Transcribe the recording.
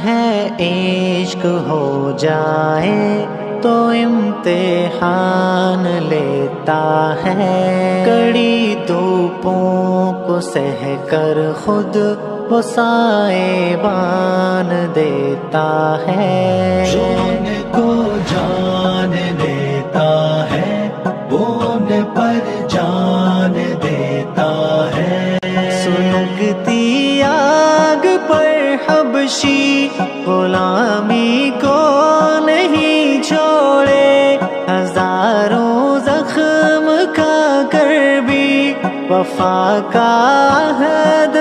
ہے عشق ہو جائے تو امتحان لیتا ہے، کڑی دھوپوں کو سہ کر خود وہ سائبان دیتا ہے، جان کو جان دیتا ہے، بون پر جان دیتا ہے۔ سلگتی آگ پر حبشی غلامی کو نہیں چھوڑے، ہزاروں زخم کھا کر بھی وفا کا عہد